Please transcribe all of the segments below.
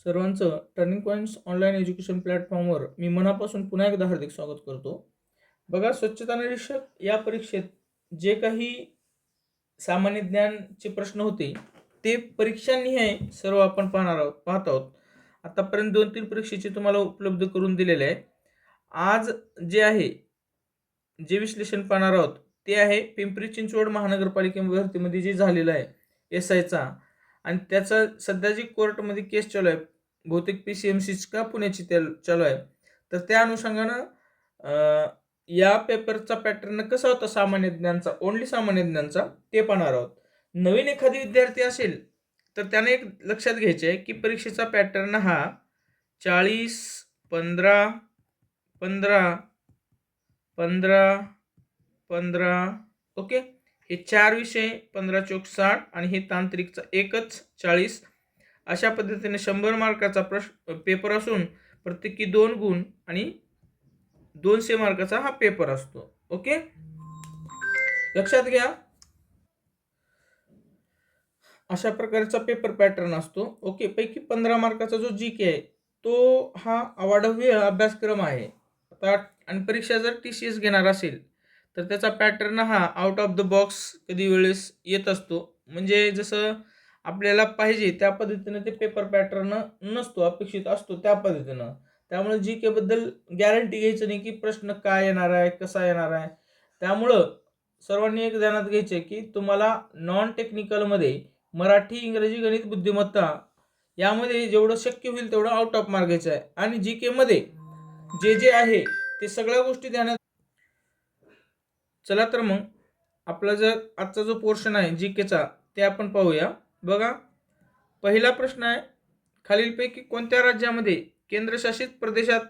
सर्वांचं turning points online education प्लॅटफॉर्मवर मी मनापासून पुन्हा एकदा हार्दिक स्वागत करतो. बघा, स्वच्छता निरीक्षक या परीक्षेत जे काही सामान्य ज्ञानचे प्रश्न होते ते परीक्षानिहाय सर्व आपण पाहत आहोत. आतापर्यंत 2-3 परीक्षेचे तुम्हाला उपलब्ध करून दिलेले आहे. आज जे आहे जे विश्लेषण पाहणार आहोत ते आहे पिंपरी चिंचवड महानगरपालिका भरतीमध्ये जे झालेलं आहे एसआयचा, आणि त्याचा सध्या जी कोर्टमध्ये केस चालू आहे बहुतेक PCMC का पुण्याची चालू आहे. तर त्या अनुषंगानं या पेपरचा पॅटर्न कसा होता सामान्य ज्ञानचा, ओन्ली सामान्य ज्ञानचा, ते पाहणार आहोत. नवीन एखादी विद्यार्थी असेल तर त्याने एक लक्षात घ्यायचे आहे की परीक्षेचा पॅटर्न हा 40 15 15 15 15 ओके, हे 4 विषय 15 चौक 60 आणि हे तांत्रिकचा एकच 40, अशा पद्धतीने 100 मार्काचा पेपर असून प्रत्येकी 2 गुण आणि 200 मार्काचा हा पेपर असतो. ओके, लक्षात घ्या, अशा प्रकारचा पेपर पॅटर्न असतो. ओके, पैकी 15 मार्काचा जो GK आहे तो हा अवाढव्य अभ्यासक्रम आहे. आता आणि परीक्षा जर TCS घेणार असेल तर त्याचा पॅटर्न हा आउट ऑफ द बॉक्स कधी वेळेस येत असतो. म्हणजे जसं आपल्याला पाहिजे त्या पद्धतीनं ते पेपर पॅटर्न नसतो, अपेक्षित असतो त्या पद्धतीनं. त्यामुळे GK बद्दल गॅरंटी घ्यायचं नाही की प्रश्न काय येणार आहे, कसा येणार आहे. त्यामुळं सर्वांनी एक ध्यानात घ्यायचे की तुम्हाला नॉन टेक्निकलमध्ये मराठी, इंग्रजी, गणित, बुद्धिमत्ता यामध्ये जेवढं शक्य होईल तेवढं आउट ऑफ मार्क घ्यायचं आहे. आणि GK मध्ये जे आहे ते सगळ्या गोष्टी ध्यानात. चला तर मग आपला जर आजचा जो पोर्शन आहे GKचा ते आपण पाहूया. बघा, पहिला प्रश्न आहे, खालीलपैकी कोणत्या राज्यामध्ये केंद्रशासित प्रदेशात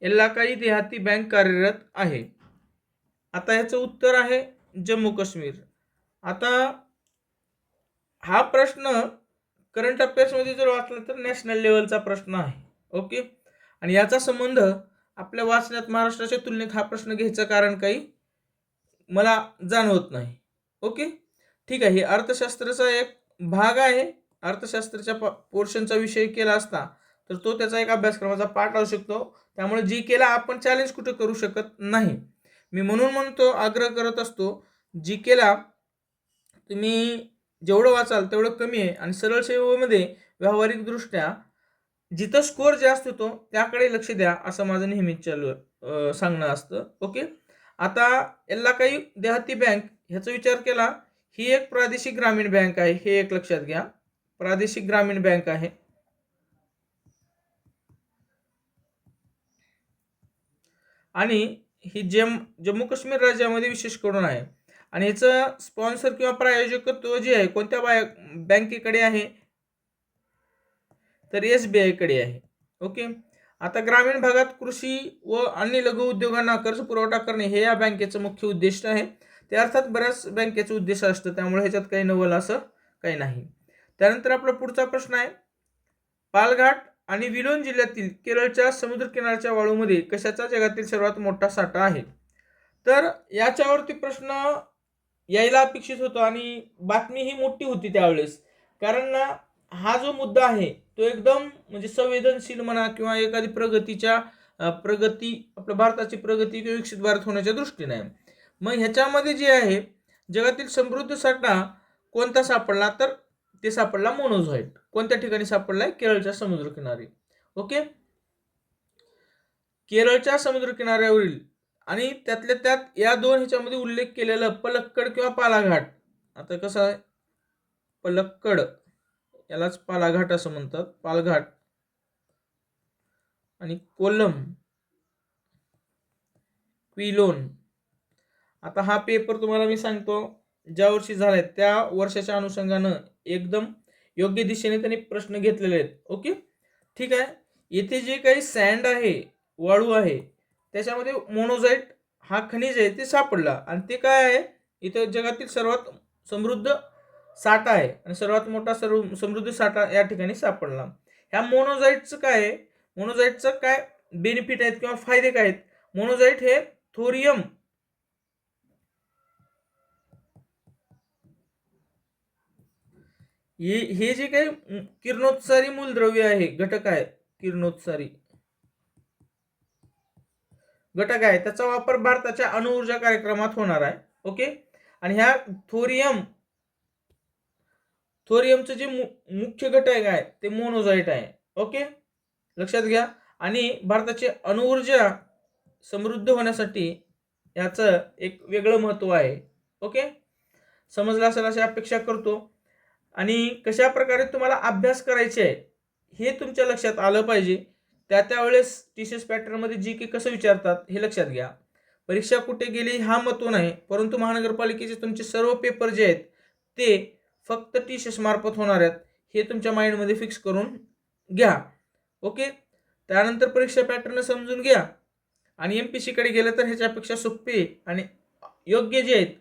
इलाकाई देहाती बँक कार्यरत आहे? आता याचं उत्तर आहे जम्मू काश्मीर. आता हा प्रश्न करंट अफेअर्समध्ये जर वाचला तर नॅशनल लेवलचा प्रश्न आहे. ओके, आणि याचा संबंध आपल्या वाचण्यात महाराष्ट्राच्या तुलनेत हा प्रश्न घ्यायचं कारण काही मला जाणवत नाही. ओके, ठीक आहे, हे अर्थशास्त्राचा एक भाग आहे. अर्थशास्त्राच्या पोर्शनचा विषय केला असता तर तो त्याचा एक अभ्यासक्रमाचा पार्ट असू शकतो. त्यामुळे GKला आपण चॅलेंज कुठं करू शकत नाही. मी म्हणतो, आग्रह करत असतो, GKला तुम्ही जेवढं वाचाल तेवढं कमी आहे. आणि सरळ सेवेमध्ये व्यावहारिकदृष्ट्या जिथं स्कोअर जास्त होतो त्याकडे लक्ष द्या, असं माझं नेहमीच सांगणं असतं. ओके, आता इलाकाई देहाती बँक ह्याचा विचार केला, ही एक प्रादेशिक ग्रामीण बँक आहे, हे एक लक्षात घ्या, प्रादेशिक ग्रामीण बँक आहे. आणि ही जम्मू काश्मीर राज्यामध्ये विशेष करून आहे. आणि याचं स्पॉन्सर किंवा प्रायोजकत्व जे आहे कोणत्या बँकेकडे आहे तर SBI कडे आहे. ओके, आता ग्रामीण भागात कृषी व अन्य लघु उद्योगांना कर्ज पुरवठा करणे हे या बँकेचं मुख्य उद्दिष्ट आहे. ते अर्थात बऱ्याच बँकेचं उद्दिष्ट असतं, त्यामुळे ह्याच्यात काही नवल असं काही नाही. त्यानंतर आपला पुढचा प्रश्न आहे, पालघाट आणि विलोन जिल्ह्यातील केरळच्या समुद्रकिनारच्या वाळूमध्ये कशाचा जगातील सर्वात मोठा साठा आहे? तर याच्यावरती प्रश्न यायला अपेक्षित होतो आणि बातमी ही मोठी होती त्यावेळेस, कारण ना हा जो मुद्दा आहे तो एकदम म्हणजे संवेदनशील म्हणा किंवा एखादी प्रगती आपल्या भारताची प्रगती किंवा विकसित भारत होण्याच्या दृष्टीने आहे. मग ह्याच्यामध्ये जे आहे जगातील समृद्ध साठा कोणता सापडला तर ते सापडला मोनोझॉइट. कोणत्या ठिकाणी सापडलाय? केरळच्या समुद्रकिनारी. ओके, केरळच्या समुद्रकिनाऱ्यावरील, आणि त्यातल्या त्यात या दोन ह्याच्यामध्ये उल्लेख केलेलं पलक्कड किंवा पालाघाट. आता कसं आहे, पलक्कड यालाच पालाघाट असं म्हणतात, पालघाट, आणि कोल्लम, क्विलोन. आता हा पेपर तुम्हाला मी सांगतो ज्या वर्षी झालाय त्या वर्षाच्या अनुषंगानं एकदम योग्य दिशेने त्यांनी प्रश्न घेतलेले आहेत. ओके, ठीक आहे, येथे जे काही सँड आहे, वाळू आहे, त्याच्यामध्ये मोनोझाईट हा खनिज आहे ते सापडला. आणि ते काय आहे, इथं जगातील सर्वात समृद्ध साठा आहे आणि सर्वात मोठा समृद्ध साठा या ठिकाणी सापडला. ह्या मोनोझाईटचं काय आहे, मोनोझाईटचं काय बेनिफिट आहेत किंवा फायदे काय आहेत? मोनोझाईट हे थोरियम हे जे काही किरणोत्सारी मूलद्रव्य आहे, घटक आहे, किरणोत्सारी घटक आहे, त्याचा वापर भारताच्या अणुऊर्जा कार्यक्रमात होणार आहे. ओके. आणि ह्या थोरियमचं जे मुख्य घटक आहे ते मोनोझाईट आहे. ओके, लक्षात घ्या. आणि भारताची अणुऊर्जा समृद्ध होण्यासाठी याचं एक वेगळं महत्त्व आहे. ओके, समजलं असेल अशी अपेक्षा करतो. आणि कशा प्रकारे तुम्हाला अभ्यास करायचे आहे हे तुमच्या लक्षात आलं पाहिजे. त्यावेळेस टीसीएस पॅटर्नमध्ये जी की कसं विचारतात हे लक्षात घ्या. परीक्षा कुठे गेली हा महत्त्व नाही, परंतु महानगरपालिकेचे तुमचे सर्व पेपर जे आहेत ते फक्त टीसीएस मार्फत होणार आहेत हे तुमच्या माइंडमध्ये फिक्स करून घ्या. ओके, त्यानंतर परीक्षा पॅटर्न समजून घ्या. आणि एमपीसीकडे गेलं तर ह्याच्यापेक्षा सोपे आणि योग्य जे आहेत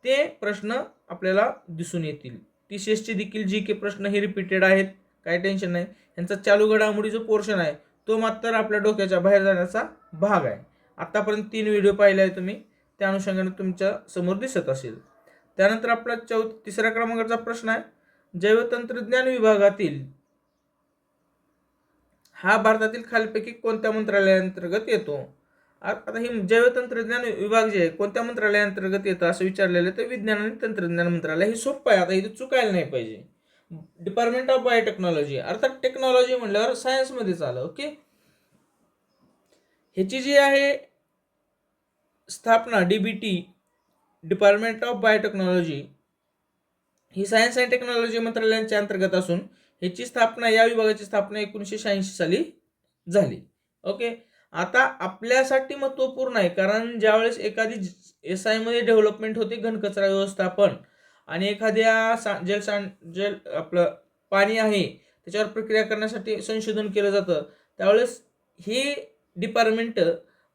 ते प्रश्न आपल्याला दिसून येतील. टीसीएसचे देखील जी के प्रश्न हे रिपीटेड आहेत, काही टेन्शन नाही. यांचा चालू घडामोडी जो पोर्शन आहे तो मात्र आपल्या डोक्याच्या बाहेर जाण्याचा भाग आहे. आतापर्यंत 3 व्हिडिओ पाहिले आहे तुम्ही, त्या अनुषंगाने तुमच्या समोर दिसत असेल. त्यानंतर आपला तिसऱ्या क्रमांकाचा प्रश्न आहे, जैवतंत्रज्ञान विभागातील हा भारतातील खालीलपैकी कोणत्या मंत्रालयाअंतर्गत येतो? आता ही जैवतंत्रज्ञान विभाग जे आहे कोणत्या मंत्रालयाअंतर्गत येतं असं विचारलेलं आहे, तर विज्ञान आणि तंत्रज्ञान मंत्रालय. हे सोपं आहे, आता इथे चुकायला नाही पाहिजे. डिपार्टमेंट ऑफ बायोटेक्नॉलॉजी, अर्थात टेक्नॉलॉजी म्हणल्यावर सायन्समध्येच आलं. ओके, ह्याची जी आहे स्थापना DBT, department of biotechnology, he science and technology मंत्रालयाच्या अंतर्गत असून ह्याची स्थापना, या विभागाची स्थापना 1986 साली झाली. ओके, आता आपल्यासाठी महत्त्वपूर्ण आहे, कारण ज्यावेळेस एखादी एसआय मध्ये डेव्हलपमेंट होते घनकचरा व्यवस्थापन आणि एखाद्या जल आपलं पाणी आहे त्याच्यावर प्रक्रिया करण्यासाठी संशोधन केलं जातं, त्यावेळेस हे डिपार्टमेंट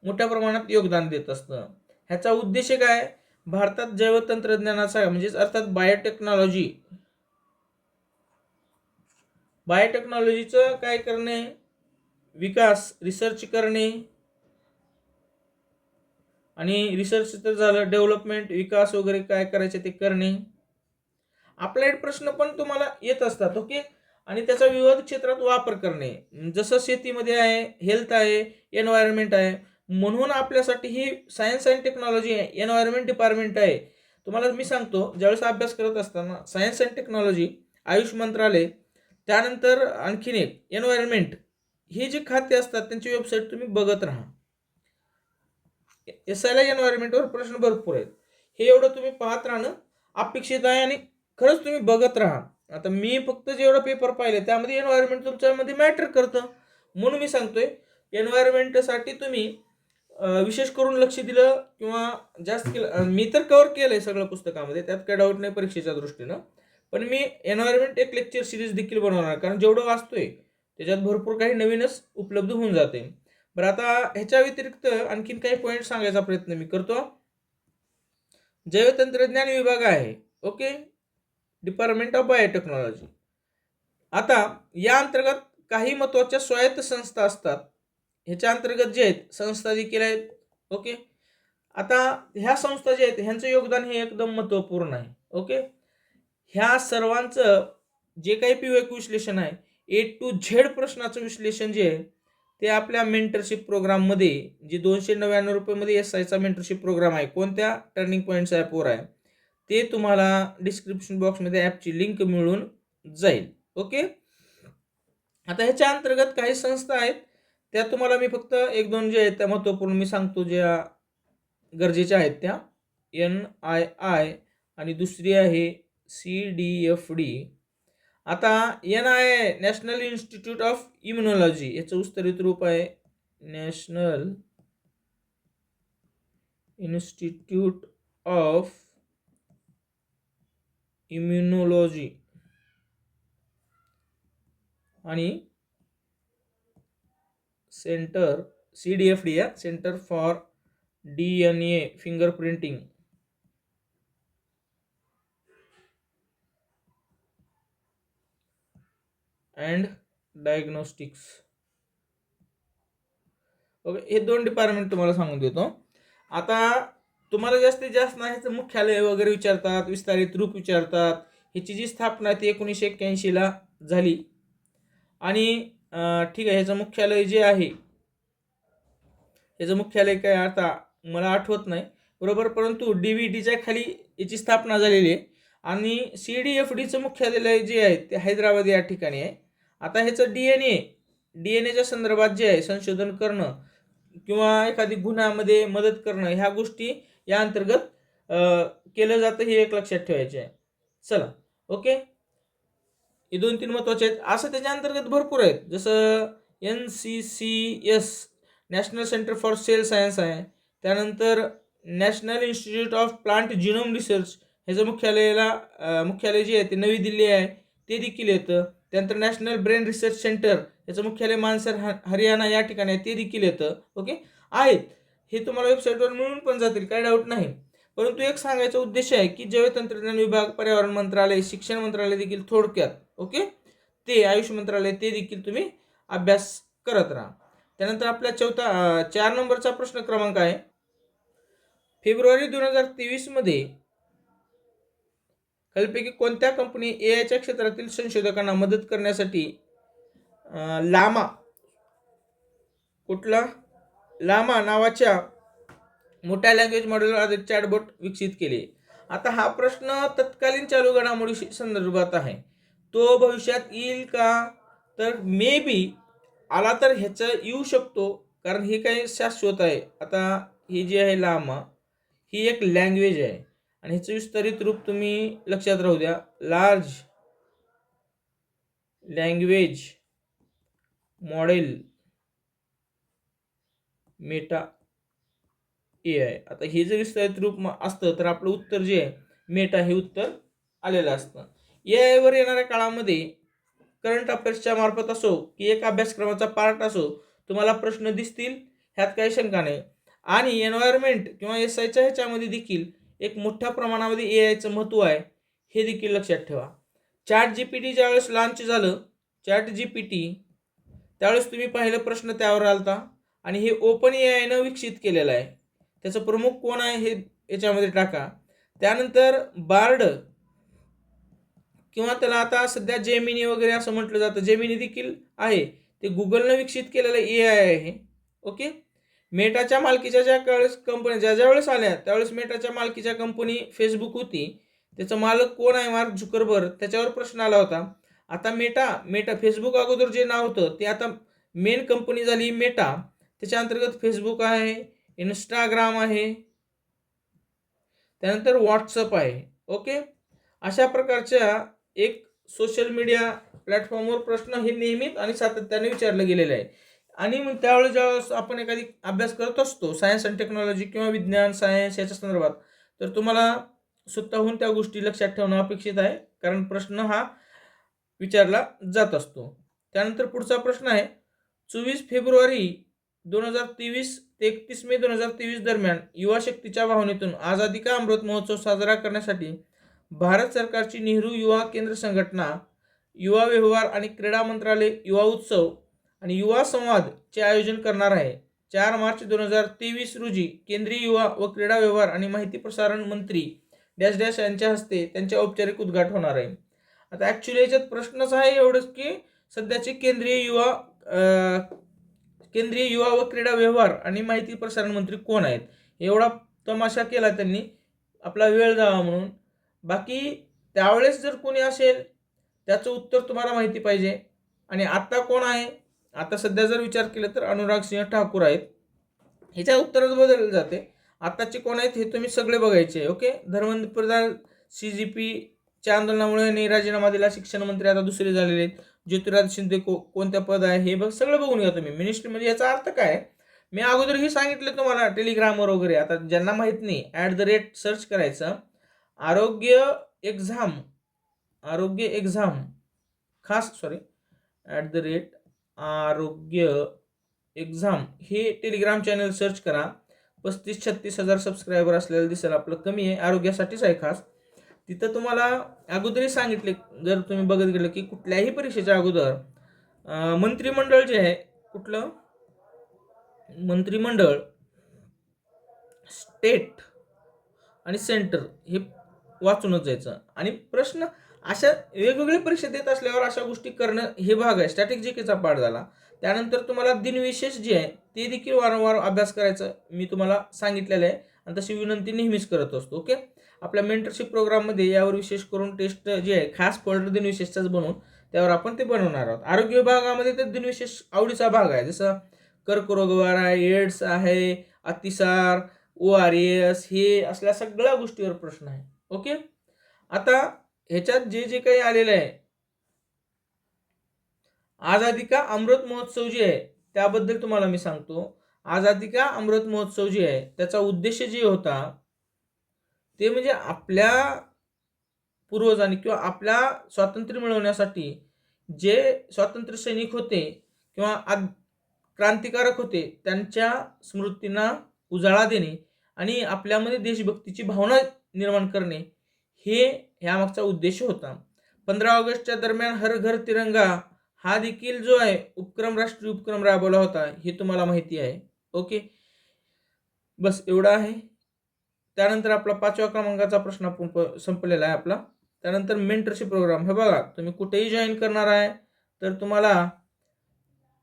मोठ्या प्रमाणात योगदान देत असतं. ह्याचा उद्देश काय? भारतात जैवतंत्रज्ञानाचा म्हणजेच अर्थात बायोटेक्नॉलॉजीचं काय करणे, विकास, रिसर्च करणे. आणि रिसर्च तर झालं, डेव्हलपमेंट, विकास वगैरे काय करायचे ते करणे. अप्लाइड प्रश्न पण तुम्हाला येत असतात. ओके, आणि त्याचा विविध क्षेत्रात वापर करणे, जसं शेतीमध्ये आहे, हेल्थ आहे, एन्व्हायरमेंट आहे. म्हणून आपल्यासाठी ही science and technology environment department आहे. तुम्हाला मी सांगतो, ज्यावेळेस अभ्यास करत असताना सायन्स अँड टेक्नॉलॉजी, आयुष मंत्रालय, त्यानंतर आणखीन एक एन्व्हायरमेंट, हे जे खाते असतात त्यांची वेबसाईट तुम्ही बघत राहा. एसआयला एन्व्हायरमेंटवर प्रश्न भरपूर आहेत, हे एवढं तुम्ही पाहत राहणं अपेक्षित आहे आणि खरंच तुम्ही बघत राहा. आता मी फक्त जेवढं पेपर पाहिले त्यामध्ये एन्व्हायरमेंट तुमच्यामध्ये मॅटर करतं, म्हणून मी सांगतोय एन्व्हायरमेंटसाठी तुम्ही विशेष करून लक्ष दिलं किंवा जास्त केलं. मी तर कव्हर केलंय सगळं पुस्तकामध्ये, त्यात काही डाऊट नाही परीक्षेच्या दृष्टीनं. पण मी एन्व्हायरमेंट एक लेक्चर सिरीज देखील बनवणार, कारण जेवढं वाचतोय त्याच्यात भरपूर काही नवीनच उपलब्ध होऊन जाते. बरं, आता ह्याच्या व्यतिरिक्त आणखीन काही पॉईंट सांगायचा प्रयत्न मी करतो. जैवतंत्रज्ञान विभाग आहे, ओके, डिपार्टमेंट ऑफ बायोटेक्नॉलॉजी. आता या अंतर्गत काही महत्त्वाच्या स्वायत्त संस्था असतात, ह्याच्या अंतर्गत जे आहेत संस्था देखील आहेत. ओके, आता ह्या संस्था जे आहेत ह्यांचं योगदान हे एकदम महत्त्वपूर्ण आहे. ओके, ह्या सर्वांचं जे काही पीवायक्यू विश्लेषण आहे, ए टू झेड प्रश्नाचं विश्लेषण जे आहे ते आपल्या मेंटरशिप प्रोग्राममध्ये, जे 299 रुपयामध्ये एसआयचा मेंटरशिप प्रोग्राम आहे, कोणत्या टर्निंग पॉईंट्स ॲपवर आहे ते तुम्हाला डिस्क्रिप्शन बॉक्समध्ये ॲपची लिंक मिळून जाईल. ओके, आता ह्याच्या अंतर्गत काही संस्था आहेत, त्या तुम्हाला मी फक्त 1-2 जे आहेत त्या महत्त्वपूर्ण मी सांगतो, ज्या गरजेच्या आहेत त्या. NII आणि दुसरी आहे CDFD. आता NII, national institute of immunology, याचं विस्तारित रूप आहे नॅशनल इन्स्टिट्यूट ऑफ इम्युनॉलॉजी. आणि सेंटर CDFD या centre for DNA fingerprinting and diagnostics. Okay, हे 2 डिपार्टमेंट तुम्हाला सांगून देतो. आता तुम्हाला जास्तीत जास्त नाही तर मुख्यालय वगैरे विचारतात, विस्तारित रूप विचारतात, ह्याची जी स्थापना आहे ती 1981ला झाली. आणि ठीक आहे, ह्याचं मुख्यालय जे आहे, ह्याचं मुख्यालय काय आता मला आठवत नाही बरोबर, परंतु DVDच्या खाली याची स्थापना झालेली आहे. आणि CDFDचं मुख्यालय जे आहे ते हैदराबाद या ठिकाणी आहे. आता ह्याचं DNA च्या संदर्भात जे आहे संशोधन करणं किंवा एखादी गुन्ह्यामध्ये मदत करणं, ह्या गोष्टी या अंतर्गत केलं जातं, हे एक लक्षात ठेवायचे आहे. चला, ओके, हे 2-3 महत्त्वाचे आहेत. असं त्याच्या अंतर्गत भरपूर आहेत, जसं NCCS national centre for cell science आहे. त्यानंतर national institute of plant genome research, ह्याचं मुख्यालय जे आहे ते नवी दिल्ली आहे, ते देखील येतं. त्यानंतर नॅशनल ब्रेन रिसर्च सेंटर, याचं मुख्यालय मानसर हरियाणा या ठिकाणी आहे, ते देखील येतं. ओके, आहेत हे तुम्हाला वेबसाईटवर मिळून पण जातील, काही डाऊट नाही. परंतु एक सांगायचा उद्देश आहे की जैव तंत्रज्ञान विभाग, पर्यावरण मंत्रालय, शिक्षण मंत्रालय देखील थोडक्यात, ओके, ते आयुष मंत्रालय, ते देखील तुम्ही अभ्यास करत राहा. त्यानंतर आपल्या 4 नंबरचा प्रश्न क्रमांक आहे, फेब्रुवारी 2023 मध्ये खालीलपैकी कोणत्या कंपनी एआयच्या क्षेत्रातील संशोधकांना मदत करण्यासाठी लामा नावाच्या मोठ्या लँग्वेज मॉडेलवर आधारित चॅटबॉट विकसित केले? आता हा प्रश्न तत्कालीन चालू घडामोडीशी संदर्भात आहे. तो भविष्यात येईल का? तर मे बी आला तर ह्याचं येऊ शकतो, कारण हे काही शाश्वत आहे. आता ही जी आहे लामा, ही एक लँग्वेज आहे आणि ह्याचं विस्तारित रूप तुम्ही लक्षात राहू द्या, large language model Meta AI. आता हे जर विस्तारित रूप असतं तर आपलं उत्तर जे आहे मेटा हे उत्तर आलेलं असतं. AI वर येणाऱ्या काळामध्ये करंट अफेअर्सच्या मार्फत असो की एक अभ्यासक्रमाचा पार्ट असो, तुम्हाला प्रश्न दिसतील, ह्यात काही शंका नाही. आणि एन्व्हायरमेंट किंवा SIच्या ह्याच्यामध्ये देखील एक मोठ्या प्रमाणामध्ये AIचं महत्त्व आहे, हे देखील लक्षात ठेवा. ChatGPT ज्यावेळेस लॉन्च झालं, ChatGPT, त्यावेळेस तुम्ही पाहिलं प्रश्न त्यावर आलता आणि हे ओपन AIनं विकसित केलेलं आहे. त्याचं प्रमुख कोण आहे हे याच्यामध्ये टाका. त्यानंतर बार्ड किंवा त्याला आता सध्या जेमिनी वगैरे असं म्हटलं जातं, जेमिनी देखील आहे, ते गुगलनं विकसित केलेलं AI आहे. ओके, मेटाच्या मालकीच्या ज्या कंपन्या ज्या वेळेस आल्या त्यावेळेस मेटाच्या मालकीच्या कंपनी फेसबुक होती, त्याचा मालक कोण आहे? मार्क झुकरबर्ग, त्याच्यावर प्रश्न आला होता. आता मेटा फेसबुक अगोदर जे नाव होतं ते आता मेन कंपनी झाली मेटा, त्याच्या अंतर्गत फेसबुक आहे, इंस्टाग्राम आहे, त्यानंतर व्हॉट्सअप आहे. ओके, अशा प्रकारच्या एक सोशल मीडिया प्लॅटफॉर्मवर प्रश्न हे नियमित आणि सातत्याने विचारलं गेलेलं आहे. आणि मग त्यावेळेस ज्यावेळेस आपण एखादी अभ्यास करत असतो सायन्स अँड टेक्नॉलॉजी किंवा विज्ञान सायन्स याच्या संदर्भात, तर तुम्हाला स्वतःहून त्या गोष्टी लक्षात ठेवणं अपेक्षित आहे, कारण प्रश्न हा विचारला जात असतो. त्यानंतर पुढचा प्रश्न आहे, 24 फेब्रुवारी 2023 ते 31 मे 2023 दरम्यान युवा शक्तीच्या भावनेतून आझादी का अमृत महोत्सव साजरा करण्यासाठी भारत सरकारची नेहरू युवा केंद्र संघटना, युवा व्यवहार आणि क्रीडा मंत्रालय युवा उत्सव आणि युवा संवादचे आयोजन करणार आहे. 4 मार्च 2023 रोजी केंद्रीय युवा व क्रीडा व्यवहार आणि माहिती प्रसारण मंत्री डॅश डॅश यांच्या हस्ते त्यांचे औपचारिक उद्घाटन होणार आहे. आता ॲक्च्युली याच्यात प्रश्नच आहे एवढंच की सध्याचे केंद्रीय युवा व क्रीडा व्यवहार आणि माहिती प्रसारण मंत्री कोण आहेत, एवढा तमाशा केला त्यांनी आपला वेळ जावा म्हणून. बाकी त्यावेळेस जर कोणी असेल त्याचं उत्तर तुम्हाला माहिती पाहिजे. आणि आता कोण आहे, आता सध्या जर विचार केला तर अनुराग सिंह ठाकूर आहेत, ह्याच्या उत्तरात बदलले जाते. आताचे कोण आहेत हे तुम्ही सगळे बघायचे. ओके, धर्मेंद्र प्रधान CGPच्या आंदोलनामुळे यांनी राजीनामा दिला, शिक्षण मंत्री आता दुसरे झालेले आहेत. ज्योतिराज शिंदे कोणत्या पद आहे हे सगळं बघून घ्या तुम्ही. मिनिस्ट्री म्हणजे याचा अर्थ काय, मी अगोदरही सांगितलं तुम्हाला टेलिग्रामवर वगैरे. आता ज्यांना माहीत नाही सर्च करायचं, आरोग्य एक्झाम खास आरोग्य एक्झाम हे टेलिग्राम चॅनल सर्च करा. 35-36 हजार सबस्क्रायबर असलेलं दिसेल, आपलं कमी आहे, आरोग्यासाठीच आहे खास. तिथं तुम्हाला अगोदरही सांगितले, जर तुम्ही बघत गेलं की कुठल्याही परीक्षेच्या अगोदर मंत्रिमंडळ जे आहे, कुठलं मंत्रिमंडळ, स्टेट आणि सेंटर हे वाचूनच जायचं. आणि प्रश्न अशा वेगवेगळ्या परीक्षा देत असल्यावर अशा गोष्टी करणं हे भाग आहे. स्टॅटिक जीकेचा पाठ झाला. त्यानंतर तुम्हाला दिनविशेष जे आहे ते देखील वारंवार अभ्यास करायचं मी तुम्हाला सांगितलेलं आहे आणि तशी विनंती नेहमीच करत असतो. ओके. आपल्या मेंटरशिप प्रोग्राममध्ये यावर विशेष करून टेस्ट जे आहे खास फोल्डर दिनविशेषचाच बनवून त्यावर आपण ते बनवणार आहोत. आरोग्य विभागामध्ये तर दिनविशेष आवडीचा भाग आहे. जसं कर्करोगवार आहे, एड्स आहे, अतिसार, ORS हे असल्या सगळ्या गोष्टीवर प्रश्न आहे. ओके. आता ह्याच्यात जे जे काही आलेलं आहे, आझादी का अमृत महोत्सव जे आहे त्याबद्दल तुम्हाला मी सांगतो. आझादी का अमृत महोत्सव जे आहे त्याचा उद्देश जे होता ते म्हणजे आपल्या पूर्वजांनी किंवा आपल्या स्वातंत्र्य मिळवण्यासाठी जे स्वातंत्र्य सैनिक होते किंवा क्रांतिकारक होते त्यांच्या स्मृतींना उजाळा देणे आणि आपल्यामध्ये देशभक्तीची भावना निर्माण करणे हे ह्यामागचा उद्देश होता. 15 ऑगस्टच्या दरम्यान हर घर तिरंगा हा देखील जो आहे उपक्रम, राष्ट्रीय उपक्रम राबवला होता हे तुम्हाला माहिती आहे. ओके. बस एवढं आहे. त्यानंतर आपला 5व्या क्रमांकाचा प्रश्न संपलेला आहे आपला. त्यानंतर मेंटरशिप प्रोग्राम. हे बघा, तुम्ही कुठेही जॉईन करणार आहे तर तुम्हाला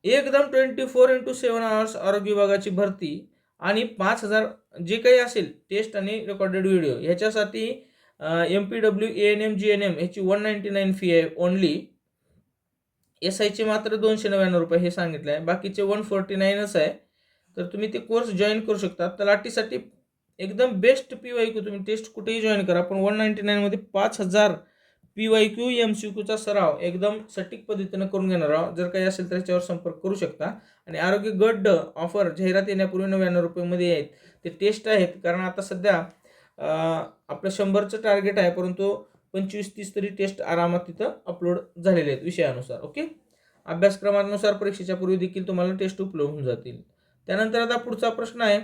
एकदम 24x7 आवर्स आरोग्य विभागाची भरती आणि 5,000 जे काही असेल टेस्ट आणि रेकॉर्डेड व्हिडिओ ह्याच्यासाठी MPW ANM GNM ह्याची 199 फी आहे ओनली. SIचे मात्र 299 रुपये हे सांगितलं आहे. बाकीचे 149च आहे. तर तुम्ही ते कोर्स जॉईन करू शकता. तलाठीसाठी एकदम बेस्ट PYQ तुम्ही टेस्ट कुठेही जॉईन करा, पण 199 मध्ये 5,000 PYQ MCQचा सराव एकदम सटीक पद्धतीनं करून घेणार आहोत. जर काही असेल तर याच्यावर संपर्क करू शकता. आणि आरोग्य गट ऑफर जाहिरात येण्यापूर्वी 99 रुपयेमध्ये आहेत. ते टेस्ट आहेत, कारण आता सध्या आपलं 100चं टार्गेट आहे, परंतु 25-30 तरी टेस्ट आरामात तिथं अपलोड झालेले आहेत विषयानुसार. ओके. अभ्यासक्रमानुसार परीक्षेच्या पूर्वी देखील तुम्हाला टेस्ट उपलब्ध होऊन जातील. त्यानंतर आता पुढचा प्रश्न आहे,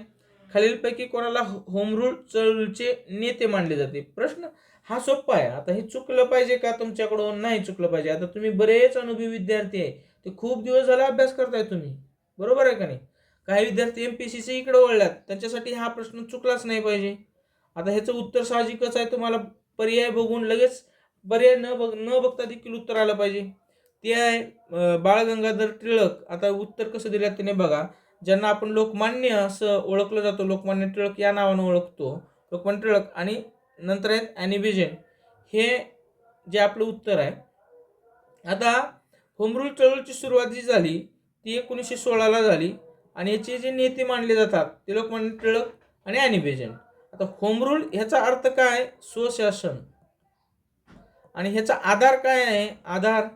खालीलपैकी कोणाला होम रूल चळवळीचे नेते मानले जाते. प्रश्न हा सोपा आहे. आता हे चुकलं पाहिजे का तुमच्याकडून? नाही चुकलं पाहिजे. आता तुम्ही बरेच अनुभवी विद्यार्थी आहे, ते खूप दिवस झाला अभ्यास करताय तुम्ही, बरोबर आहे का नाही? काही विद्यार्थी MPSCचे इकडे वळल्यात, त्यांच्यासाठी हा प्रश्न चुकलाच नाही पाहिजे. आता ह्याचं उत्तर साहजिकच आहे, तुम्हाला पर्याय बघून लगेच पर्याय न बघता देखील उत्तर आलं पाहिजे. ते आहे बाळ गंगाधर टिळक. आता उत्तर कसं दिलं त्याने बघा, ज्यांना आपण लोकमान्य असं ओळखलं जातो, लोकमान्य टिळक या नावानं ओळखतो, लोकमान्य टिळक, आणि नंतर आहेत ॲनी बेझंट, हे जे आपलं उत्तर आहे. आता होम रूल चळवळीची सुरुवात जी झाली ती 1916ला झाली आणि याचे जे नेते मानले जातात ते लोकमान्य टिळक आणि ॲनी बेझंट. आता होम रूल ह्याचा अर्थ काय? स्वशासन. आणि ह्याचा आधार काय आहे? आधार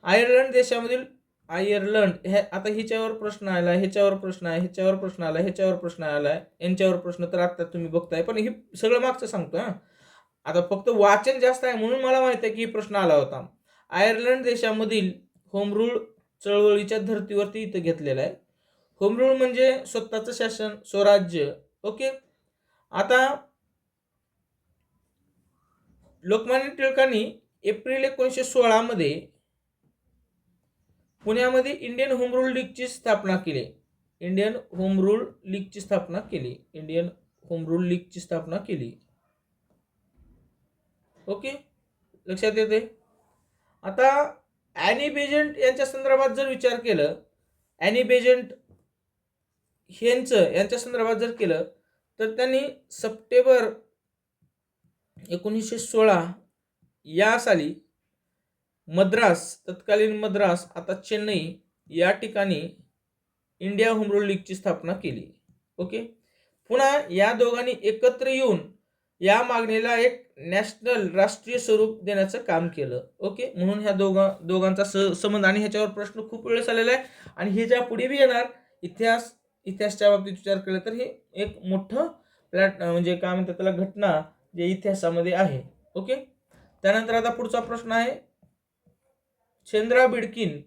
आयर्लंड देशामधील आयर्लंड हे. आता ह्याच्यावर प्रश्न आला, ह्याच्यावर प्रश्न आहे, ह्याच्यावर प्रश्न आला, ह्याच्यावर प्रश्न आला, यांच्यावर प्रश्न तर आता तुम्ही बघताय, पण हे सगळं मागचं सांगतो. आता फक्त वाचन जास्त आहे म्हणून मला माहिती आहे की प्रश्न आला होता. आयर्लंड देशामधील होम रूल चळवळीच्या धर्तीवरती इथं घेतलेला आहे. होम रूल म्हणजे स्वतःचं शासन, स्वराज्य. ओके. आता लोकमान्य टिळकांनी एप्रिल 1916 मध्ये पुण्यामध्ये इंडियन होम रूल लीगची स्थापना केली. इंडियन होम रूल लीगची स्थापना केली. इंडियन होम रूल लीगची स्थापना केली. ओके, लक्षात येते. आता ॲनी बेझंट यांच्या संदर्भात जर विचार केलं, ॲनी बेझंट यांच्या संदर्भात जर केलं तर त्यांनी सप्टेंबर 1916 या साली मद्रास, तत्कालीन मद्रास आता चेन्नई या ठिकाणी इंडिया होम रूल लीगची स्थापना केली. ओके. पुन्हा या दोघांनी एकत्र येऊन या मागणीला एक नॅशनल, राष्ट्रीय स्वरूप देण्याचं काम केलं. ओके. म्हणून ह्या दोघांचा संबंध, आणि ह्याच्यावर प्रश्न खूप वेळेस आलेला आहे आणि हे ज्या पुढे बी येणार इतिहासच्या बाबतीत विचार केला तर हे एक मोठं म्हणजे काय म्हणतात त्याला, घटना जे इतिहासामध्ये आहे. ओके. त्यानंतर आता पुढचा प्रश्न आहे, चंद्रा बिडकीन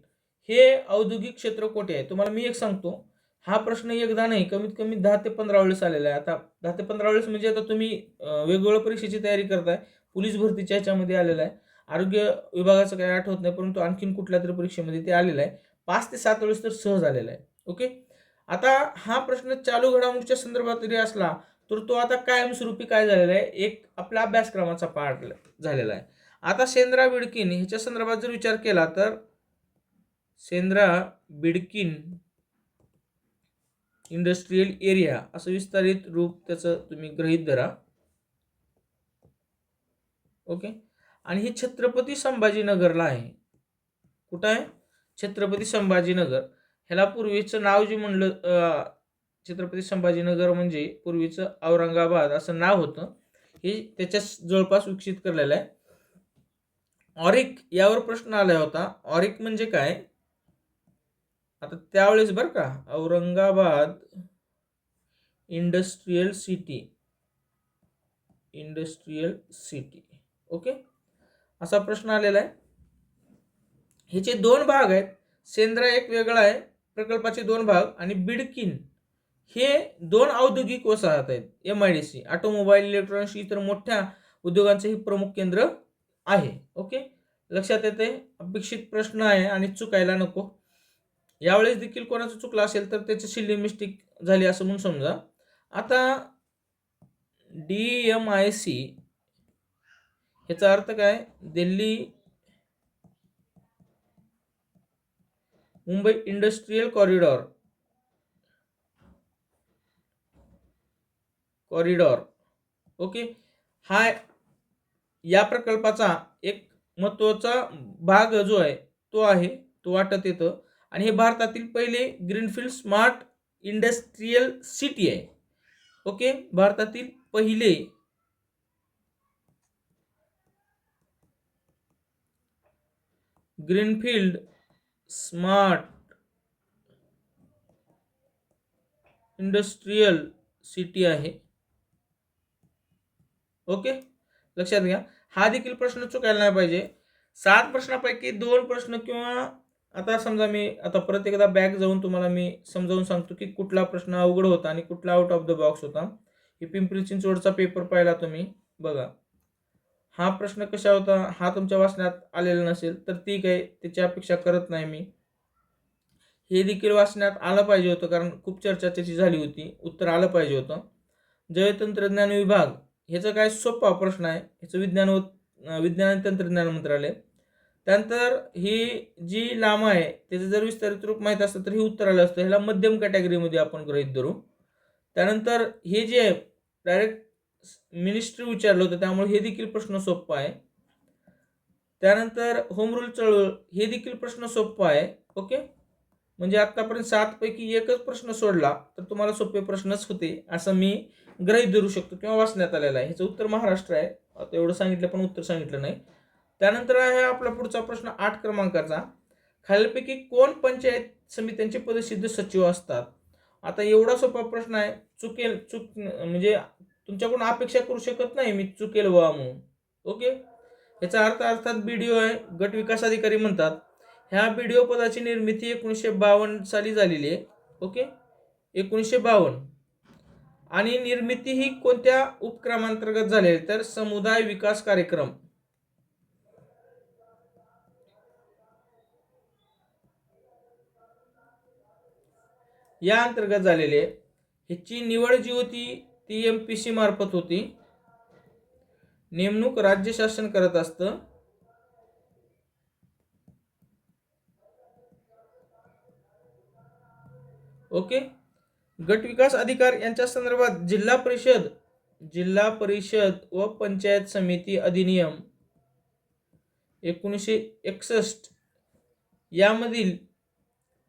हे औद्योगिक क्षेत्र कोठे आहे? तुम्हाला मी एक सांगतो, हा प्रश्न एकदा नाही कमीत कमी 10 ते 15 वेळेस आलेला आहे. आता 10 ते 15 वेळेस म्हणजे आता तुम्ही वेगवेगळ्या परीक्षेची तयारी करताय, पोलीस भरतीच्या ह्याच्यामध्ये आलेला आहे, आरोग्य विभागाचं काही आठवत नाही, परंतु आणखीन कुठल्या तरी परीक्षेमध्ये ते आलेलं आहे. 5 ते 7 वेळेस तर सहज आलेला आहे. ओके. आता हा प्रश्न चालू घडामोडीच्या संदर्भात जरी असला तर तो आता कायमस्वरूपी काय झालेला आहे, एक आपल्या अभ्यासक्रमाचा पार्ट झालेला आहे. आता सेंद्रा बिडकीन ह्याच्या संदर्भात जर विचार केला तर सेंद्रा बिडकीन इंडस्ट्रियल एरिया असं विस्तारित रूप त्याचं तुम्ही गृहीत धरा. ओके. आणि हे छत्रपती संभाजीनगरला आहे. कुठं आहे? छत्रपती संभाजीनगर. ह्याला पूर्वीचं नाव जे म्हणलं, छत्रपती संभाजीनगर म्हणजे पूर्वीचं औरंगाबाद असं नाव होतं. हे त्याच्या जवळपास विकसित करलेलं आहे. ऑरिक यावर प्रश्न आला होता. ऑरिक म्हणजे काय? आता त्यावेळेस बरं का, औरंगाबाद इंडस्ट्रियल सिटी ओके, असा प्रश्न आलेला आहे. ह्याचे दोन भाग आहेत. सेंद्रा एक वेगळा आहे, प्रकल्पाचे दोन भाग, आणि बिडकीन हे दोन औद्योगिक वसाहत आहेत. MIDC ऑटोमोबाईल, इलेक्ट्रॉनिक्स, इतर मोठ्या उद्योगांचे हे प्रमुख केंद्र आहे. ओके, लक्षात येते. अपेक्षित प्रश्न आहे आणि चुकायला नको. यावेळेस देखील कोणाचं चुकलं असेल तर त्याची सिली मिस्टेक झाली असं म्हणून समजा. आता DMIC ह्याचा अर्थ काय? Delhi Mumbai industrial corridor. Okay, हा या प्रकल्पाचा एक महत्त्वाचा भाग जो आहे तो वाटत येतं. आणि हे भारतातील पहिले ग्रीनफील्ड स्मार्ट इंडस्ट्रियल सिटी आहे. ओके, भारतातील पहिले ग्रीनफील्ड स्मार्ट इंडस्ट्रियल सिटी आहे. ओके, लक्षात घ्या. हा देखील प्रश्न चुकायला नाही पाहिजे. 7 प्रश्नापैकी 2 प्रश्न, किंवा आता समजा मी आता परत एकदा बॅक जाऊन तुम्हाला मी समजावून सांगतो की कुठला प्रश्न अवघड होता आणि कुठला आउट ऑफ द बॉक्स होता. हे पिंपरी चिंचवडचा पेपर पाहिला तुम्ही बघा. हा प्रश्न कशा होता, हा तुमच्या वाचण्यात आलेला नसेल तर ठीक आहे, त्याची अपेक्षा करत नाही मी. हे देखील वाचण्यात आलं पाहिजे होतं, कारण खूप चर्चा त्याची झाली होती. उत्तर आलं पाहिजे होतं. जैवतंत्रज्ञान विभाग ह्याचा काय सोपा प्रश्न आहे. ह्याचं विज्ञान आणि तंत्रज्ञान मंत्रालय. त्यानंतर ही जी लांब आहे त्याचं जर विस्तारित रूप माहीत असतं तर हे उत्तर आलं असतं. ह्याला मध्यम कॅटेगरीमध्ये आपण गृहीत धरू. त्यानंतर हे जे डायरेक्ट मिनिस्ट्री विचारलं होतं, त्यामुळे हे देखील प्रश्न सोपा आहे. त्यानंतर होम रूल चळवळ हे देखील प्रश्न सोपा आहे. ओके, म्हणजे आतापर्यंत 7 पैकी एकच प्रश्न सोडला तर तुम्हाला सोपे प्रश्नच होते असं मी गृहीत धरू शकतो किंवा वाचण्यात आलेला आहे. ह्याचं उत्तर महाराष्ट्र आहे. आता एवढं सांगितलं पण उत्तर सांगितलं नाही. त्यानंतर आहे आपला पुढचा प्रश्न 8 क्रमांकाचा. खालीलपैकी कोण पंचायत समित्यांचे पदसिद्ध सचिव असतात? आता एवढा सोपा प्रश्न आहे. म्हणजे तुमच्याकडून अपेक्षा करू शकत नाही मी चुकेल व्हा म्हणून. ओके, याचा अर्थ अर्थात BDO आहे, गट विकास अधिकारी म्हणतात. ह्या BDO पदाची निर्मिती 1952 साली झालेली आहे. ओके, 1952. आणि निर्मिती ही कोणत्या उपक्रमांतर्गत झाली तर समुदाय विकास कार्यक्रम या अंतर्गत झालेली आहे. ह्याची निवड जी होती ती MPC मार्फत होती. नेमणूक राज्य शासन करत असतं. ओके, गट विकास अधिकार यांच्या संदर्भात जिल्हा परिषद व पंचायत समिती अधिनियम 1961 यामधील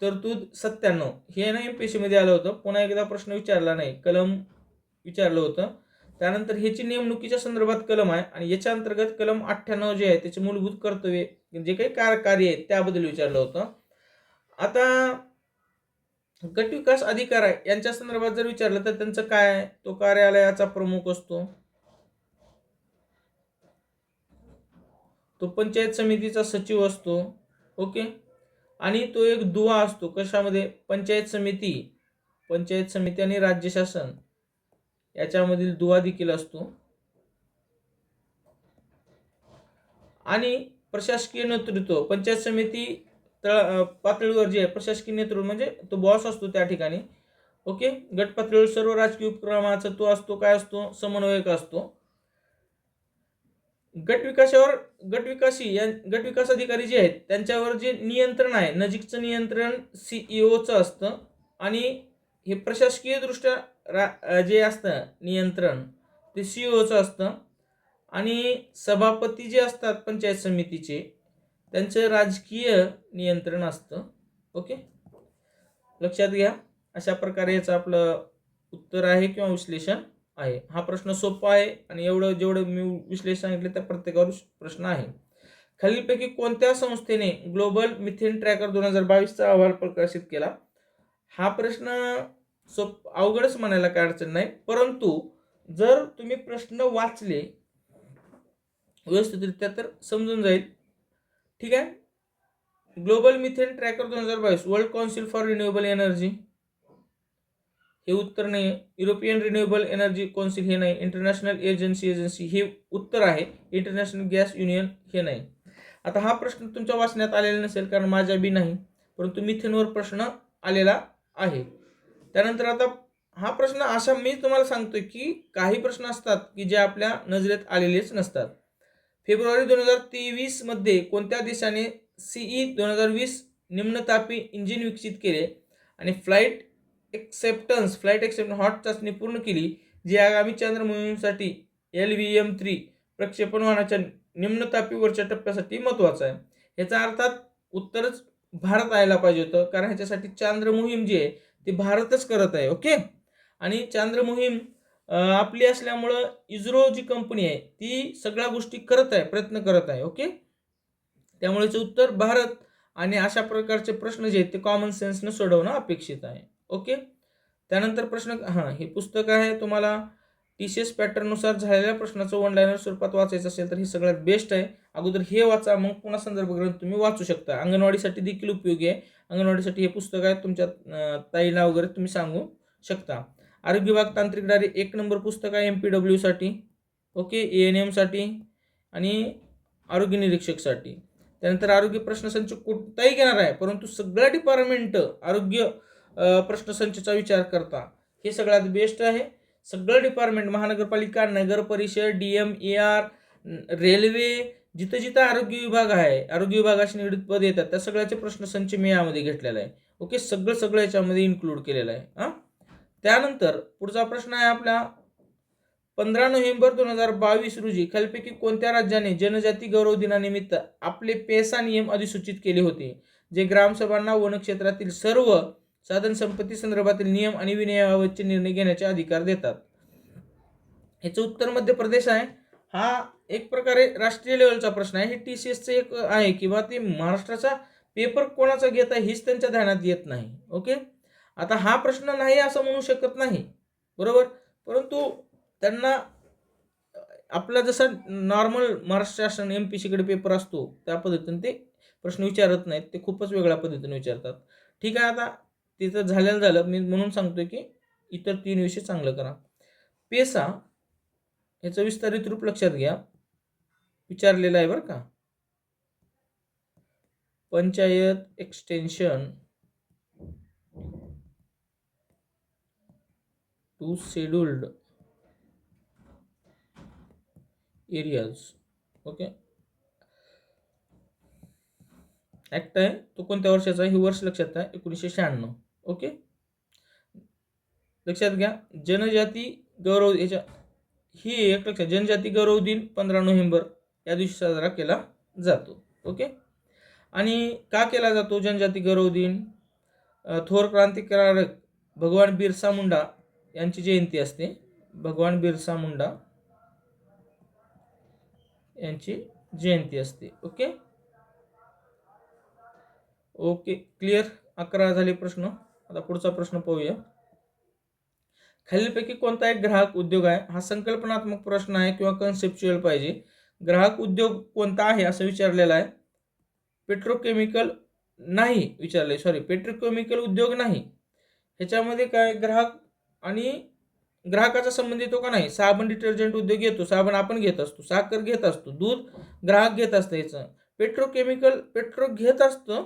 तरतूद 97 हे ना MPSC मध्ये आलं होतं. पुन्हा एकदा प्रश्न विचारला नाही, कलम विचारलं होतं. त्यानंतर ह्याची नेमणुकीच्या संदर्भात कलम आहे आणि याच्या अंतर्गत कलम 98 जे आहे त्याचे मूलभूत कर्तव्य जे काही कार्य आहेत त्याबद्दल विचारलं होतं. आता गट विकास अधिकारी यांच्या संदर्भात जर विचारलं तर त्यांचं काय आहे, तो कार्यालयाचा प्रमुख असतो, तो पंचायत समितीचा सचिव असतो. ओके, आणि तो एक दुवा असतो कशामध्ये, पंचायत समिती आणि राज्य शासन याच्यामधील दुवा देखील असतो. आणि प्रशासकीय नेतृत्व पंचायत समिती पातळीवर जे आहे प्रशासकीय नेतृत्व म्हणजे तो बॉस असतो त्या ठिकाणी. ओके. गट पातळीवर सर्व राजकीय उपक्रमाचा तो असतो, काय असतो, समन्वयक असतो. गट विकास अधिकारी जे आहेत त्यांच्यावर जे नियंत्रण आहे, नजीकचं नियंत्रण सीईओचं असतं आणि हे प्रशासकीय दृष्ट्या जे असतं नियंत्रण ते सीईओचं असतं आणि सभापती जे असतात पंचायत समितीचे त्यांचं राजकीय नियंत्रण असतं. ओके, लक्षात घ्या. अशा प्रकारे याचं आपलं उत्तर आहे किंवा विश्लेषण आहे. हा प्रश्न सोपा आहे आणि जेवढं मी विश्लेषण सांगितले त्या प्रत्येकावर प्रश्न आहे. खालीलपैकी कोणत्या संस्थेने ग्लोबल मिथेन ट्रॅकर 2022चा अहवाल प्रकाशित केला? हा प्रश्न अवघडच म्हणायला काय अडचण नाही, परंतु जर तुम्ही प्रश्न वाचले व्यवस्थितरित्या तर समजून जाईल. ठीक आहे. Global methane tracker 2022, world council for renewable energy हे उत्तर नाही. युरोपियन रिन्युएबल एनर्जी काउन्सिल हे नाही. इंटरनॅशनल एजन्सी हे उत्तर आहे. इंटरनॅशनल गॅस युनियन हे नाही. आता हा प्रश्न तुमच्या वाचण्यात आलेला नसेल कारण माझ्या बी नाही, परंतु मिथेनवर प्रश्न आलेला आहे. त्यानंतर आता हा प्रश्न अशा मी तुम्हाला सांगतोय की काही प्रश्न असतात की जे आपल्या नजरेत आलेलेच नसतात. फेब्रुवारी 2023 मध्ये कोणत्या देशाने सीई 2020 निम्नतापी इंजिन विकसित केले आणि फ्लाईट एक्सेप्टन्स हॉट चाचणी पूर्ण केली, जी आगामी चंद्र मोहिमेसाठी LVM-3 प्रक्षेपण वाहनाच्या निम्नतापीवरच्या टप्प्यासाठी महत्त्वाचं आहे. याचा अर्थात उत्तरच भारत यायला पाहिजे होतं, कारण ह्याच्यासाठी चांद्र मोहीम जी आहे ती भारतच करत आहे. ओके, आणि चांद्र मोहीम आपली असल्यामुळं इस्रो जी कंपनी आहे ती सगळ्या गोष्टी करत आहे, प्रयत्न करत आहे. ओके, त्यामुळेच उत्तर भारत. आणि अशा प्रकारचे प्रश्न जे आहेत ते कॉमन सेन्सनं सोडवणं अपेक्षित आहे. ओके, त्यानंतर प्रश्न हे पुस्तक आहे. तुम्हाला TCS पॅटर्ननुसार झालेल्या प्रश्नाचं वन लाईनर स्वरूपात वाचायचं असेल तर हे सगळ्यात बेस्ट आहे. अगोदर हे वाचा, मग पुन्हा संदर्भ ग्रंथ तुम्ही वाचू शकता. अंगणवाडीसाठी देखील उपयोगी आहे. अंगणवाडीसाठी हे पुस्तक आहे. तुमच्या ताईला वगैरे तुम्ही सांगू शकता. आरोग्य विभाग तांत्रिक डायरी 1 नंबर पुस्तक आहे MPW साठी. ओके, ANM साठी आणि आरोग्य निरीक्षकसाठी. त्यानंतर आरोग्य प्रश्नसंच कोणताही घेणार आहे, परंतु सगळ्या डिपार्टमेंट आरोग्य प्रश्नसंचचा विचार करता हे सगळ्यात बेस्ट आहे. सगळं डिपार्टमेंट महानगरपालिका, नगर परिषद, DM, AR, रेल्वे, जिथं जिथं आरोग्य विभाग आहे, आरोग्य विभागाशी निगडीत पद येतात त्या सगळ्याचे प्रश्नसंच मी यामध्ये घेतलेला आहे. ओके, सगळं याच्यामध्ये इन्क्लूड केलेलं आहे. त्यानंतर पुढचा प्रश्न आहे आपला 15 नोव्हेंबर 2022 रोजी खालीलपैकी कोणत्या राज्याने जनजाती गौरव दिनानिमित्त आपले पेसा नियम अधिसूचित केले होते, जे ग्रामसभांना वनक्षेत्रातील सर्व साधन संपत्ती संदर्भातील नियम आणि विनियमाबाबतचे निर्णय घेण्याचे अधिकार देतात? याचं उत्तर मध्य प्रदेश आहे. हा एक प्रकारे राष्ट्रीय लेवलचा प्रश्न आहे. हे TCSचं एक आहे किंवा ते महाराष्ट्राचा पेपर कोणाचा घेत आहे हीच त्यांच्या ध्यानात येत नाही. ओके, आता हा प्रश्न नाही असं म्हणू शकत नाही, बरोबर, परंतु त्यांना आपला जसा नॉर्मल महाराष्ट्र शासन MPSCकडे पेपर असतो त्या पद्धतीने ते प्रश्न विचारत नाहीत, ते खूपच वेगळ्या पद्धतीने विचारतात. ठीक आहे, आता तिथं झालं मी म्हणून सांगतोय की इतर 3 विषय चांगलं करा. पेसा याचं विस्तारित रूप लक्षात घ्या, विचारलेलं आहे बरं का. Panchayat extension to scheduled areas. Okay, act आहे तो कोणत्या वर्षाचा आहे, हे वर्ष लक्षात आहे, 1996. ओके, लक्षात घ्या. जनजाती गौरव याच्या ही एक लक्षात, जनजाती गौरव दिन 15 नोव्हेंबर या दिवशी साजरा केला जातो. ओके, आणि का केला जातो जनजाती गौरव दिन? थोर क्रांतिकारक भगवान बिरसा मुंडा यांची जयंती असते. भगवान बिरसा मुंडा यांची जयंती असते. Okay okay, clear. 11 झाले प्रश्न. आता पुढचा प्रश्न पाहूया. खालीलपैकी कोणता एक ग्राहक उद्योग आहे? हा संकल्पनात्मक प्रश्न आहे किंवा कन्सेप्च्युअल पाहिजे. ग्राहक उद्योग कोणता आहे असं विचारलेला आहे. पेट्रोकेमिकल नाही विचारले, सॉरी, पेट्रोकेमिकल उद्योग नाही. ह्याच्यामध्ये काय ग्राहक आणि ग्राहकाचा संबंध येतो का नाही? साबण डिटर्जंट उद्योग येतो, साबण आपण घेत असतो, साखर घेत असतो, दूध ग्राहक घेत असतं. ह्याचं पेट्रोकेमिकल पेट्रो घेत असतं,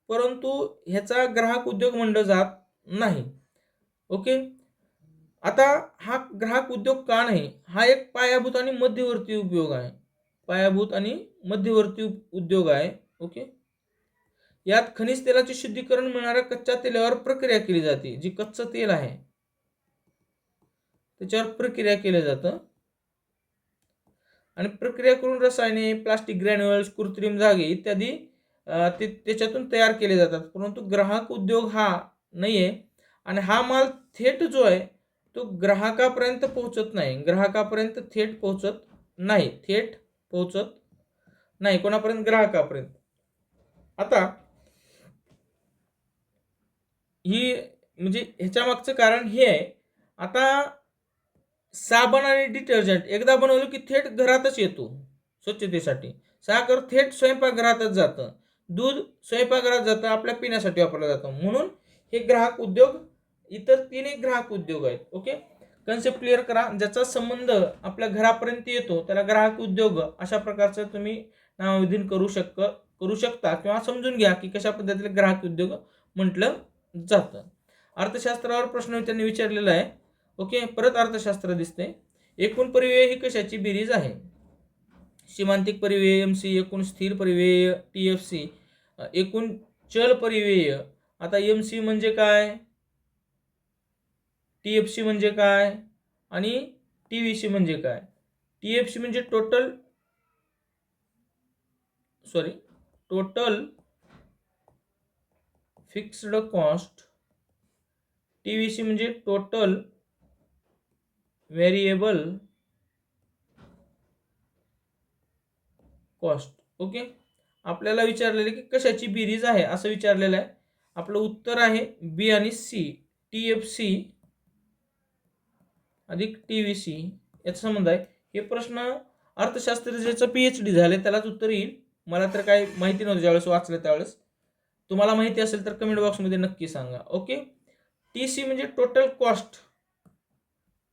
परंतु ह्याचा ग्राहक उद्योग म्हणलं जात नाही. ओके. आता हा ग्राहक उद्योग का नाही, हा एक पायाभूत आणि मध्यवर्ती उपयोग आहे. पायाभूत आणि मध्यवर्ती उद्योग आहे. ओके. यात खनिज तेलाचे शुद्धीकरण मिळणाऱ्या कच्च्या तेलावर प्रक्रिया केली जाते. जी कच्चं तेल आहे त्याच्यावर प्रक्रिया केलं जातं आणि प्रक्रिया करून रसायने, प्लास्टिक ग्रॅन्युअल्स, कृत्रिम धागे इत्यादी ते त्याच्यातून तयार केले जातात. परंतु ग्राहक उद्योग हा नाहीये आणि हा माल थेट जो आहे तो ग्राहकापर्यंत पोहोचत नाही. ग्राहकापर्यंत थेट पोहोचत नाही. थेट पोहोचत नाही. कोणापर्यंत? ग्राहकापर्यंत. आता ही म्हणजे ह्याच्या मागचं कारण हे आहे. आता साबण आणि डिटर्जंट एकदा बनवलं की थेट घरातच येतो स्वच्छतेसाठी. साखर थेट स्वयंपाकघरातच जातं. दूध स्वयंपाकघरात जातं, आपल्या पिण्यासाठी वापरलं जातं. म्हणून हे ग्राहक उद्योग, इतर तीनही ग्राहक उद्योग आहेत. ओके. कन्सेप्ट क्लिअर करा. ज्याचा संबंध आपल्या घरापर्यंत येतो त्याला ग्राहक उद्योग अशा प्रकारचं तुम्ही नामविधीन करू शकता किंवा समजून घ्या की कशा पद्धतीने ग्राहक उद्योग म्हटलं जातं. अर्थशास्त्रावर प्रश्न त्यांनी विचारलेला आहे. ओके. परत अर्थशास्त्र दिसते. एकूण परिव्यय ही कशाची बेरीज आहे? सीमांतिक परिव्यय एमसी, एकूण स्थिर परिव्यय टीएफसी, एकूण चल परिव्यय. आता एमसी म्हणजे काय, टीएफसी म्हणजे काय आणि टीव्हीसी म्हणजे काय? टीएफसी म्हणजे टोटल फिक्स्ड कॉस्ट. टीव्हीसी म्हणजे टोटल व्हेरिएबल कॉस्ट. ओके. आपल्याला विचारलेले की कशाची बेरीज आहे असं विचारलेलं आहे. आपलं उत्तर आहे बी आणि सी, टीएफसी अधिक टीव्हीसी याचा संबंध आहे. हे प्रश्न अर्थशास्त्र ज्याचं पीएचडी झाले त्यालाच उत्तर येईल. मला तर काही माहिती नव्हतं ज्यावेळेस वाचलं त्यावेळेस. तुम्हाला माहिती असेल तर कमेंट बॉक्समध्ये नक्की सांगा. ओके. टीसी म्हणजे टोटल कॉस्ट.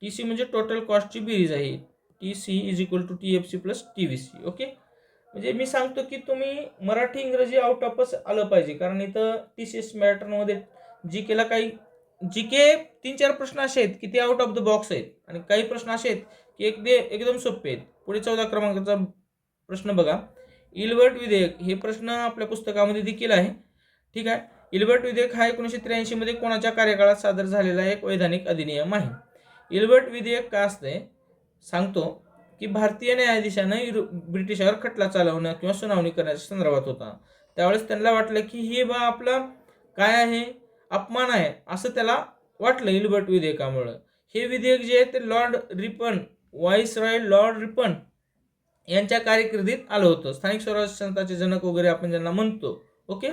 टीसी म्हणजे टोटल कॉस्टची बेरीज आहे. TC is equal to TFC plus TVC. Okay. म्हणजे मी सांगतो की तुम्ही मराठी इंग्रजी आउट ऑफच आलं पाहिजे, कारण इथं टीसीएस पॅटर्नमध्ये जीकेला काही जीके 3-4 प्रश्न असे आहेत की ते आउट ऑफ द बॉक्स आहेत आणि काही प्रश्न असे आहेत की एकदम सोपे आहेत. पुढे 14 क्रमांकाचा प्रश्न बघा. इल्बर्ट विधेयक हे प्रश्न आपल्या पुस्तकामध्ये देखील आहे. ठीक आहे. इल्बर्ट विधेयक हा 1983 मध्ये कोणाच्या कार्यकाळात सादर झालेला एक वैधानिक अधिनियम आहे? इल्बर्ट विधेयक का असते सांगतो की भारतीय न्यायाधीशानं ब्रिटिशावर खटला चालवणं किंवा सुनावणी करण्याच्या संदर्भात होता. त्यावेळेस त्यांना वाटलं की हे बा आपला काय आहे, अपमान आहे असं त्याला वाटलं इल्बर्ट विधेयकामुळं. हे विधेयक जे आहे ते Lord Ripon, viceroy Lord Ripon यांच्या कारकिर्दीत आलं होतं. स्थानिक स्वराज्य संस्थांचे जनक वगैरे आपण ज्यांना म्हणतो. ओके.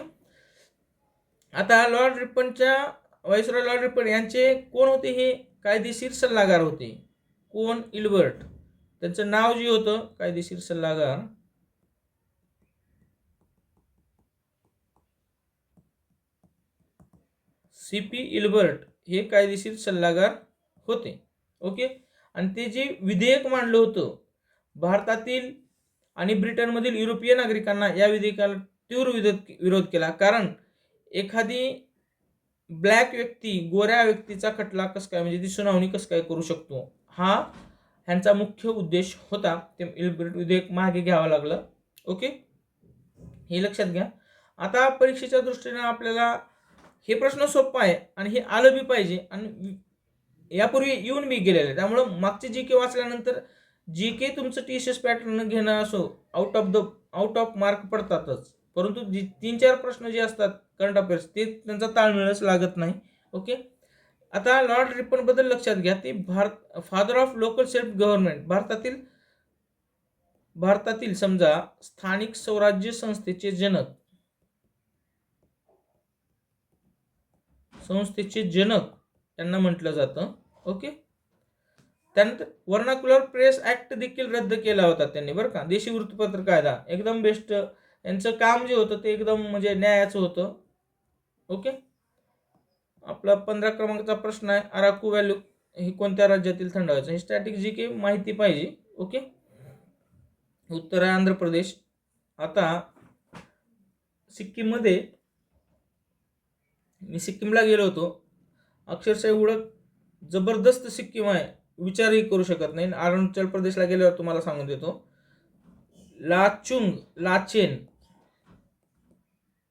आता लॉर्ड रिपनच्या, व्हाईसरॉय लॉर्ड रिपन यांचे कोण होते? हे कायदेशीर सल्लागार होते. कोण? इल्बर्ट. त्यांचं नाव जे होतं कायदेशीर सल्लागार सीपी इल्बर्ट हे कायदेशीर सल्लागार होते. ओके. आणि ते जे विधेयक मांडलं होतं भारतातील आणि ब्रिटनमधील युरोपीय नागरिकांना या विधेयकाला तीव्र विरोध केला. कारण एखादी ब्लॅक व्यक्ती गोऱ्या व्यक्तीचा खटला कसं काय, म्हणजे ती सुनावणी कसं काय करू शकतो, हा ह्यांचा मुख्य उद्देश होता. ते इल्बर्ट विधेयक मागे घ्यावं लागलं. ओके. हे लक्षात घ्या. आता परीक्षेच्या दृष्टीने आपल्याला हे प्रश्न सोपा आहे आणि हे आलं बी पाहिजे आणि यापूर्वी येऊन बी गेलेलं आहे. त्यामुळं मागचे जी के वाचल्यानंतर जी के तुमचं टीसीएस पॅटर्न घेणं असो आउट ऑफ मार्क पडतातच, परंतु 3-4 प्रश्न जे असतात करंट अफेअर्स ते त्यांचा ताळमेळच लागत नाही. ओके. आता लॉर्ड रिपन बद्दल लक्षात घ्या. ते father of local self government, भारतातील समजा स्थानिक स्वराज्य संस्थेचे जनक त्यांना म्हटलं जातं. ओके. त्यानंतर वर्नाक्युलर प्रेस ऍक्ट देखील रद्द केला होता त्यांनी बरं का. देशी वृत्तपत्र कायदा एकदम बेस्ट. यांचं काम जे होतं ते एकदम म्हणजे न्यायाचं होतं. ओके. आपला 15 क्रमांकाचा प्रश्न आहे, अराकू व्हॅल्यू हे कोणत्या राज्यातील थंड हवेचं? हे स्टॅटिक जी के माहिती पाहिजे. ओके. उत्तर आहे आंध्र प्रदेश. आता सिक्कीममध्ये मी सिक्कीमला गेलो होतो. अक्षरशः एवढं जबरदस्त सिक्कीम आहे, विचारही करू शकत नाही. अरुणाचल प्रदेशला गेल्यावर तुम्हाला सांगून देतो.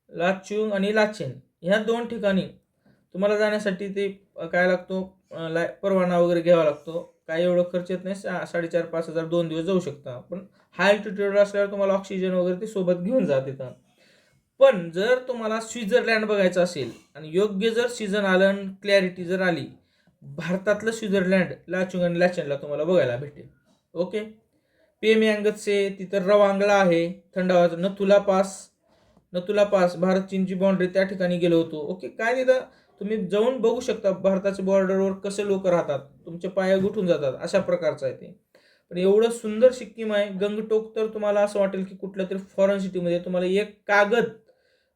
लाचुंग आणि लाचेन ह्या 2 ठिकाणी तुम्हाला जाण्यासाठी ते काय लागतो, परवाना वगैरे घ्यावा लागतो. काय एवढं खर्च येत नाही, 4,500-5,000 2 दिवस जाऊ शकता. पण हाय अल्टिट्यूड असल्यावर तुम्हाला ऑक्सिजन वगैरे ते सोबत घेऊन जा तिथं. पण जर तुम्हाला स्वित्झर्लंड बघायचं असेल आणि योग्य जर सीझन आलं आणि क्लॅरिटी जर आली, भारतातलं स्वित्झर्लंड लाचुंग आणि लाचेनला तुम्हाला बघायला भेटेल. ओके. पेमयांगतसे तिथं रवांगला आहे, थंड हवाचं. नथुला पास भारत चीनची बाउंड्री, त्या ठिकाणी गेलो होतो. ओके. काय तिथं तुम्ही जाऊन बघू शकता भारताच्या बॉर्डरवर कसे लोक राहतात, तुमचे पाय गुठून जातात, अशा प्रकारचं आहे ते. पण एवढं सुंदर सिक्कीम आहे. गंगटोक तर तुम्हाला असं वाटेल की कुठल्या तरी फॉरेन सिटीमध्ये. तुम्हाला एक कागद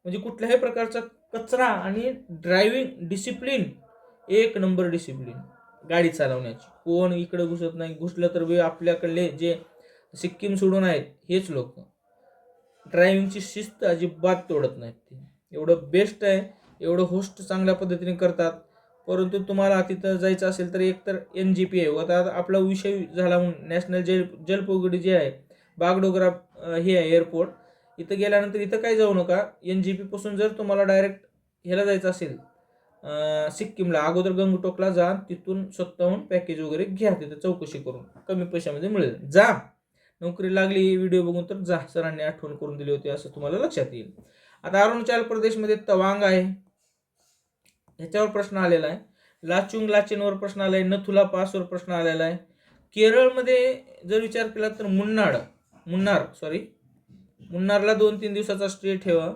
म्हणजे कुठल्याही प्रकारचा कचरा आणि ड्रायव्हिंग डिसिप्लिन, एक नंबर डिसिप्लिन गाडी चालवण्याची. कोण इकडे घुसत नाही, घुसलं तर आपल्याकडले जे सिक्कीम सोडून आहेत हेच लोक. ड्रायव्हिंगची शिस्त अजिबात तोडत नाहीत ते. एवढं बेस्ट आहे, एवढं होस्ट चांगल्या पद्धतीने करतात. परंतु तुम्हाला तिथं जायचं असेल तर एकतर NGP आहे. आता आपला विषय झाला म्हणून नॅशनल जलपौगडी जे आहे, बागडोगरा हे आहे एअरपोर्ट. इथं गेल्यानंतर इथं काय जाऊ नका. NGP पासून जर तुम्हाला डायरेक्ट ह्याला जायचं असेल सिक्कीमला, अगोदर गंगटोकला जा, तिथून स्वतःहून पॅकेज वगैरे घ्या, तिथं चौकशी करून कमी पैशामध्ये मिळेल. जा, नोकरी लागली व्हिडिओ बघून तर जा, सरांनी आठवण करून दिली होती असं तुम्हाला लक्षात येईल. आता अरुणाचल प्रदेशमध्ये तवांग आहे, ह्याच्यावर प्रश्न आलेला आहे. लाचेनवर प्रश्न आलाय. नथुला पासवर प्रश्न आलेला आहे. केरळमध्ये जर विचार केला तर मुन्नारला 2-3 दिवसाचा स्टे ठेवा.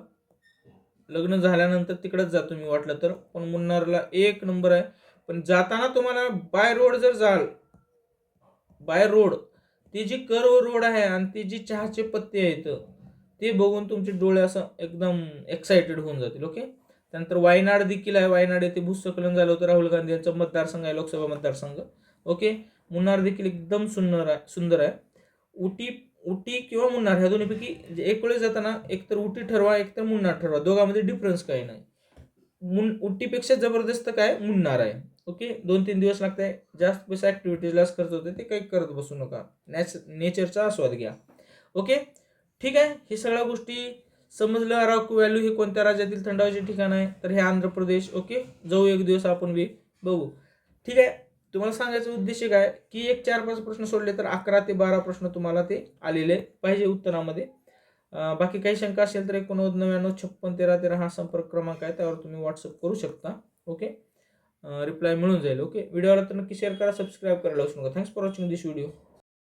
लग्न झाल्यानंतर तिकडेच जा तुम्ही वाटलं तर. पण मुन्नारला एक नंबर आहे. पण जाताना तुम्हाला बाय रोड जर जाल, बाय रोड, ती जी कर्व रोड आहे आणि ती जी चहाचे पत्ते आहेत ते बघून तुमचे डोळे असं एकदम एक्साइटेड होऊन जातील. ओके. त्यानंतर वायनाड देखील आहे. वायनाड येथे भूस्खलन झालं होतं, राहुल गांधी यांचा मतदारसंघ आहे, लोकसभा मतदारसंघ. ओके. मुन्नार देखील एकदम सुंदर आहे. उटी किंवा मुन्नार ह्या दोन्हीपैकी एक वेळेस जाताना एकतर उटी ठरवा, एकतर मुन्नार ठरवा. दोघांमध्ये डिफरन्स काही नाही. उटीपेक्षा जबरदस्त काय मुन्नार आहे. ओके. 2-3 दिवस लागत आहे. जास्त पैसा ॲक्टिव्हिटीजलाच खर्च होते, ते काही करत बसू नका. नेचरचा आस्वाद घ्या. ओके. ठीक आहे. हे सगळ्या गोष्टी समजलं. अराकू व्हॅली हे कोणत्या राज्यातील थंड हवेचे ठिकाण आहे, तर हे आंध्र प्रदेश. ओके. जाऊ एक दिवस आपण बी बघू. ठीक आहे. तुम्हाला सांगायचा उद्देश काय की 4-5 प्रश्न सोडले तर 11 ते 12 प्रश्न तुम्हाला ते आलेले पाहिजे उत्तरामध्ये. बाकी काही शंका असेल तर 89-90-56-13-13 हा संपर्क क्रमांक आहे, त्यावर तुम्ही व्हॉट्सअप करू शकता. ओके. रिप्लाय मिळून जाईल. ओके. व्हिडिओला तर नक्की शेअर करा, सबस्क्राईब करायला विसरू नका. Thanks for watching this video.